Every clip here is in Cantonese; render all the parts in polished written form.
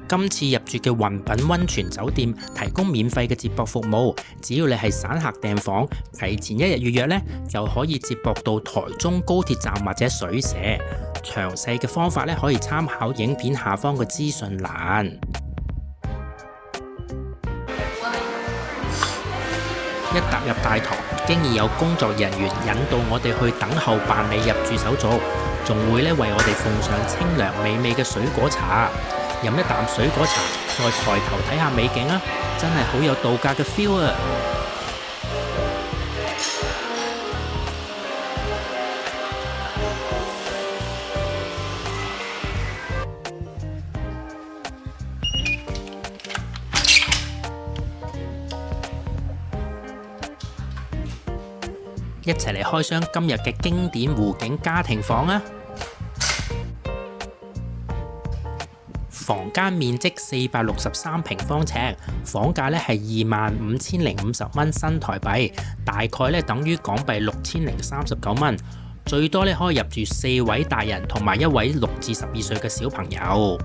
今次入住嘅雲品溫泉酒店提供免費嘅接駁服務，只要你係散客訂房，提前1日預約呢，就可以接駁到台中高鐵站或者水社。詳細嘅方法呢，可以參考影片下方嘅資訊欄。一踏入大堂，經已有工作人員引導我哋去等候辦理入住手續，仲會咧為我哋奉上清涼美味嘅水果茶。飲一啖水果茶，再抬頭睇下美景啊，真係好有度假嘅 feel 啊！一齊嚟開箱今日嘅經典湖景家庭房啊！房間面積463平方尺，房價咧係25,050蚊新台幣，大概咧等於港幣6,039蚊。最多咧可以入住4位大人同埋1位6至12歲嘅小朋友。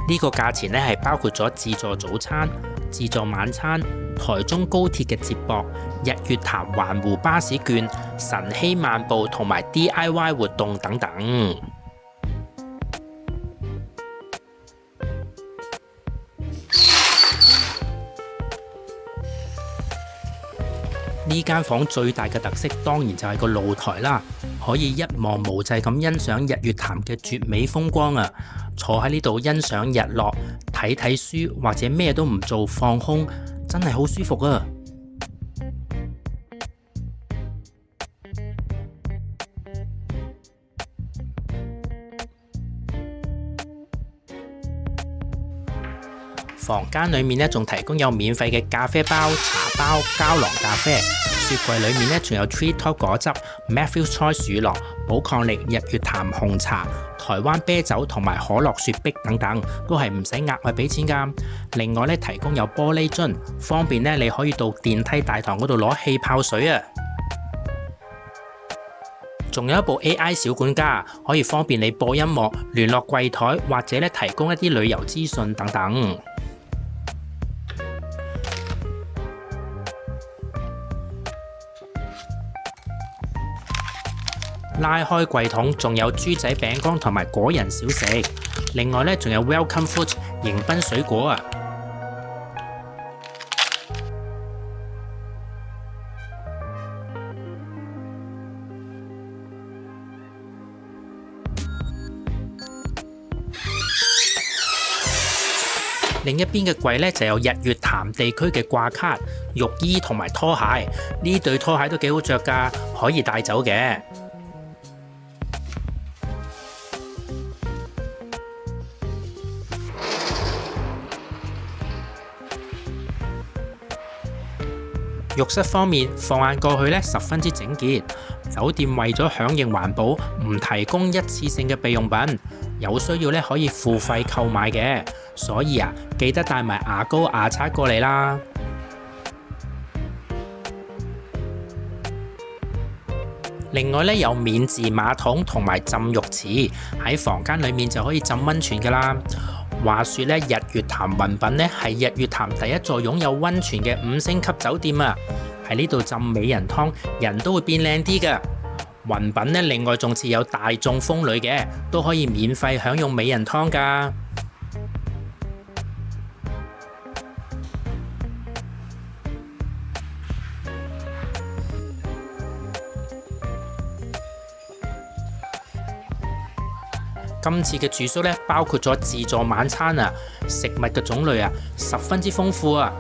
呢個價錢咧係包括咗自助早餐、自助晚餐、台中高鐵嘅接駁、日月潭環湖巴士券、晨曦漫步同埋 DIY 活動等等。呢間房最大嘅特色當然就係個露台啦，可以一望無際咁欣賞日月潭嘅絕美風光啊！坐喺呢度欣賞日落，睇睇書或者咩都唔做放空，真係好舒服啊！房間裏面咧仲提供有免費嘅咖啡包、茶包、膠囊咖啡，雪櫃裏面咧仲有 Tree Top 果汁、Matthews Choice 乳酪、寶礦力日月潭紅茶、台灣啤酒同埋可樂雪碧等等，都係唔使額外俾錢㗎。另外咧提供有玻璃樽，方便咧你可以到電梯大堂嗰度攞氣泡水啊。仲有一部 AI 小管家，可以方便你播音樂、聯絡櫃台或者咧提供一啲旅遊資訊等等。拉開櫃桶，仲有豬仔餅乾同埋果仁小食。另外咧，仲有 Welcome Fruit 迎賓水果啊！另一邊嘅櫃咧就有日月潭地區嘅掛卡、浴衣同埋拖鞋。呢對拖鞋都幾好着㗎，可以帶走嘅。浴室方面，放眼過去咧，十分之整潔。酒店為咗響應環保，唔提供一次性嘅備用品，有需要咧可以付費購買嘅。所以啊，記得帶埋牙膏、牙刷過嚟啦。另外咧，有免治馬桶同埋浸浴池，喺房間裏面就可以浸溫泉㗎啦。話說咧，日月潭雲品咧係日月潭第一座擁有溫泉嘅5星級酒店啊！喺呢度浸美人湯，人都會變靚啲㗎。雲品咧另外仲設有大眾風呂嘅，都可以免費享用美人湯㗎。今次嘅住宿咧，包括咗自助晚餐啊，食物嘅種類啊，十分之豐富啊！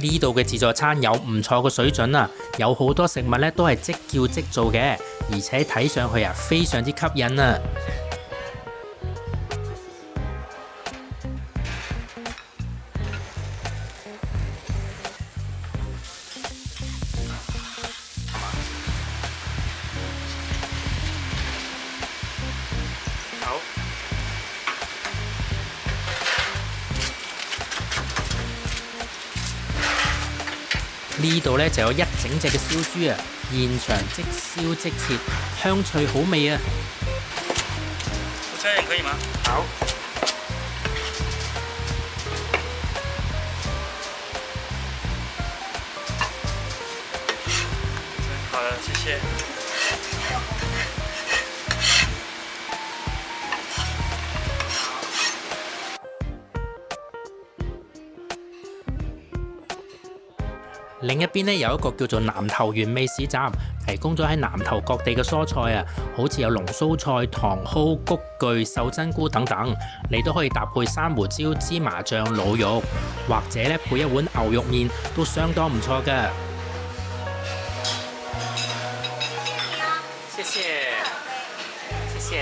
呢度嘅自助餐有唔錯嘅水準啊，有好多食物咧都係即叫即做嘅，而且睇上去啊非常之吸引啊！呢度呢就有一整隻嘅燒豬啊，現場即燒即切，香脆好味啊！不吃也可以嗎？好。好了，謝謝。另一邊呢，有一個叫做南頭原味市集，提供咗喺南頭各地嘅蔬菜啊，好似有龍鬚菜、糖蒿、菊苣、秀珍菇等等，你都可以搭配珊瑚椒、芝麻醬、滷肉，或者咧配一碗牛肉麵都相當唔錯㗎。謝謝，謝謝。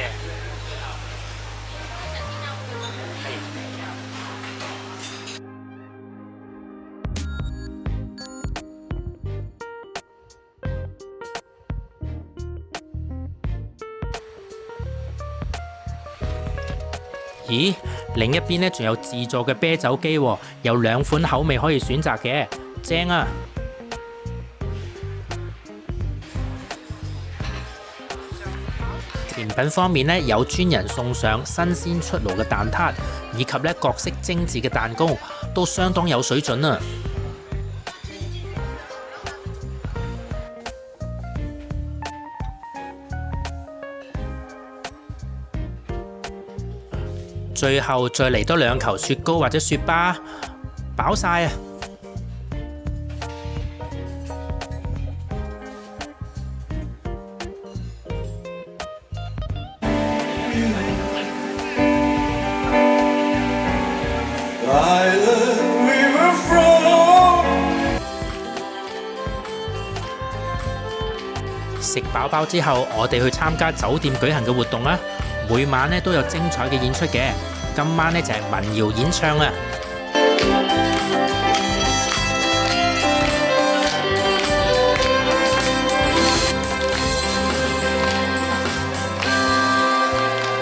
咦，另一邊呢仲有自助嘅啤酒機喎，有2款口味可以選擇嘅，正啊！甜品方面呢，有專人送上新鮮出爐嘅蛋撻，以及呢各式精緻嘅蛋糕，都相當有水準啊！最後再嚟多2球雪糕或者雪巴，飽晒啊！食飽飽之後，我哋去參加酒店舉行嘅活動啊！每晚呢都有精彩嘅演出嘅，今晚呢就係民謠演唱啊！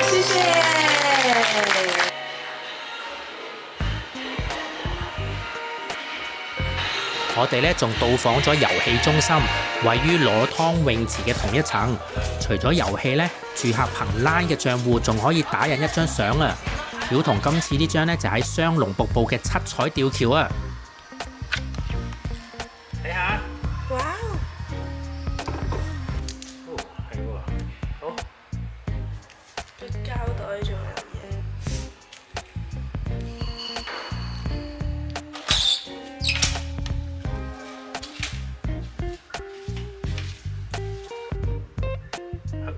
謝謝。我哋呢仲到訪咗遊戲中心，位於裸湯泳池嘅同一層。除咗遊戲呢，住客憑 LINE 嘅賬戶仲可以打印一張相啊！曉彤今次呢張呢，就喺雙龍瀑布嘅七彩吊橋啊！睇下，哇！哦，係喎，好。個膠袋仲有嘢。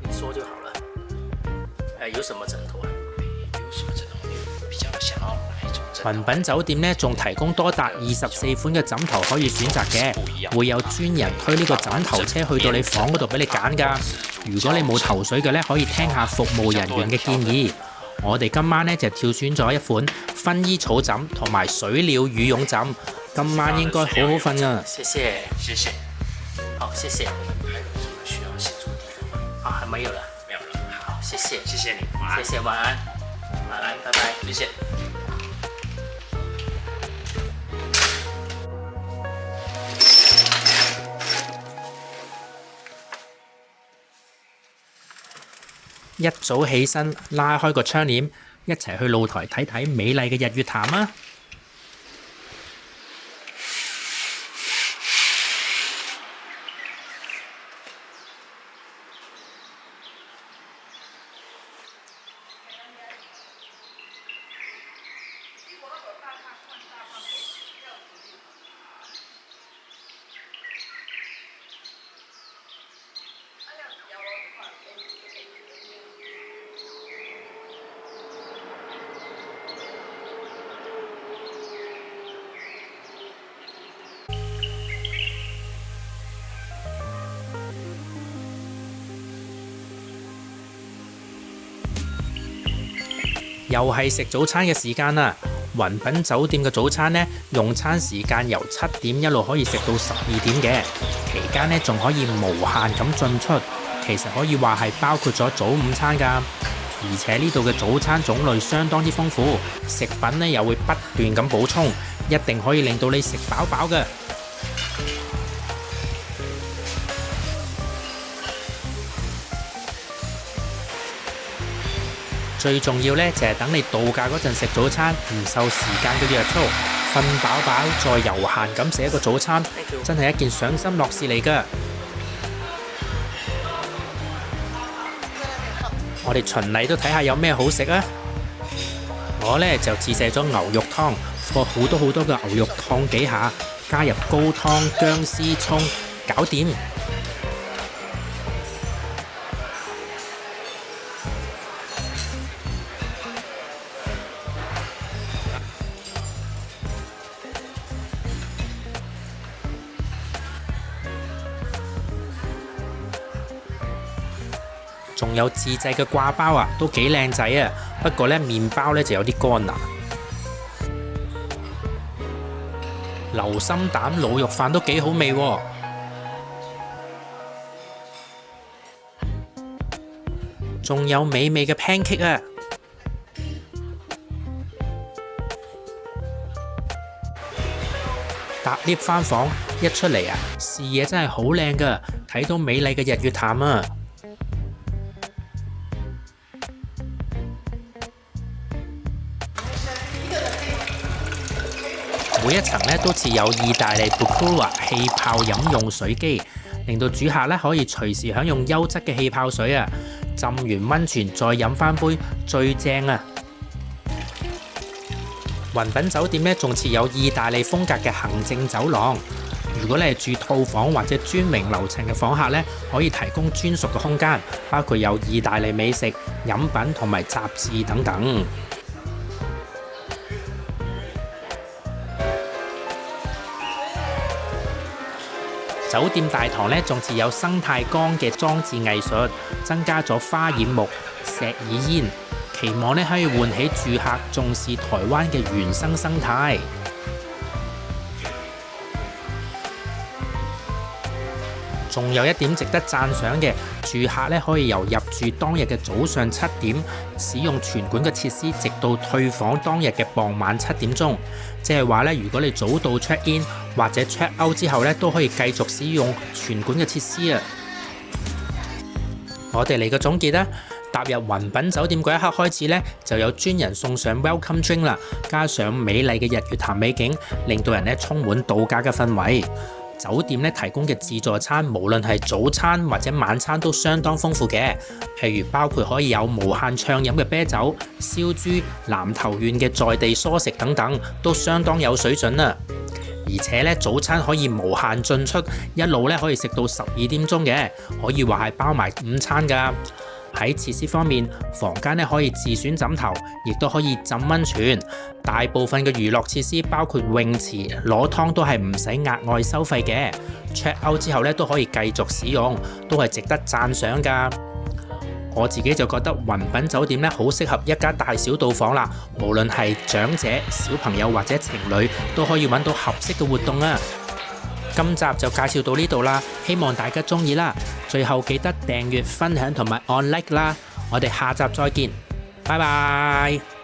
你說就好了。有什麼枕頭啊？有什麼枕頭？你比較想要哪一種枕頭？雲品酒店呢，仲提供多達24款嘅枕頭可以選擇嘅，會有專人推呢個枕頭車去到你房嗰度俾你揀㗎。如果你冇頭緒嘅呢，可以聽下服務人員嘅建議。我哋今晚呢，就挑選咗一款薰衣草枕同埋水鳥羽絨枕，今晚應該好好瞓啊！謝謝，謝謝。好，謝謝。還有什麼需要協助的地方嗎？啊，沒有了。好，謝謝，謝謝你，謝謝，晚安，晚安，拜拜，謝謝。一早起身，拉開個窗簾，一齊去露台睇睇美麗嘅日月潭啊！又係食早餐嘅時間啦！雲品酒店嘅早餐呢，用餐時間由7點一路可以食到12點嘅，期間呢仲可以無限咁進出，其實可以話係包括咗早午餐㗎。而且呢度嘅早餐種類相當之豐富，食品呢又會不斷咁補充，一定可以令到你食飽飽嘅。最重要呢，就係等你度假嗰陣食早餐，唔受時間嘅約束，瞓飽飽再悠閒咁食一個早餐，真係一件賞心樂事嚟㗎。我哋循例都睇下有咩好食啊！我呢就自製咗牛肉湯，放好多嘅牛肉燙幾下，加入高湯、薑絲、葱，搞掂。仲有自製嘅掛包啊，都幾靚仔啊！不過呢，麵包呢就有啲乾啦。流心蛋滷肉飯都幾好味喎。仲有美味嘅 pancake 啊！搭 lift 返房，一出嚟啊，視野真係好靚㗎，睇到美麗嘅日月潭啊！每一層咧都設有意大利 Bucura 氣泡飲用水機，令到主客咧可以隨時享用優質嘅氣泡水啊！浸完溫泉再飲返杯，最正啊！雲品酒店咧仲設有意大利風格嘅行政走廊，如果你係住套房或者專明樓層嘅房客咧，可以提供專屬嘅空間，包括有意大利美食、飲品同埋雜誌等等。酒店大堂咧仲設有生態缸嘅裝置藝術，增加咗花染木、石耳煙，期望咧可以喚起住客重視台灣嘅原生生態。仲有一點值得讚賞嘅，住客咧可以由入住當日嘅早上7點使用全館嘅設施，直到退房當日嘅傍晚7點鐘。即係話咧，如果你早到 check in 或者 check out 之後咧，都可以繼續使用全館嘅設施啊！我哋嚟個總結啦，踏入雲品酒店嗰一刻開始咧，就有專人送上 welcome drink 啦，加上美麗嘅日月潭美景，令到人咧充滿度假嘅氛圍。酒店咧提供嘅自助餐，無論係早餐或者晚餐都相當豐富嘅，譬如包括可以有無限暢飲嘅啤酒、燒豬、南投縣嘅在地蔬食等等，都相當有水準啊！而且咧早餐可以無限進出，一路咧可以食到12點鐘嘅，可以話係包埋午餐㗎。喺設施方面，房間咧可以自選枕頭，亦都可以浸溫泉。大部分嘅娛樂設施包括泳池、攞湯都係唔使額外收費嘅。check out 之後咧都可以繼續使用，都係值得讚賞㗎。我自己就覺得雲品酒店咧好適合一家大小到訪啦，無論係長者、小朋友或者情侶都可以揾到合適嘅活動啊！今集就介紹到呢度啦，希望大家鍾意啦。最後記得訂閱、分享同埋按 like 啦。我哋下集再見，拜拜。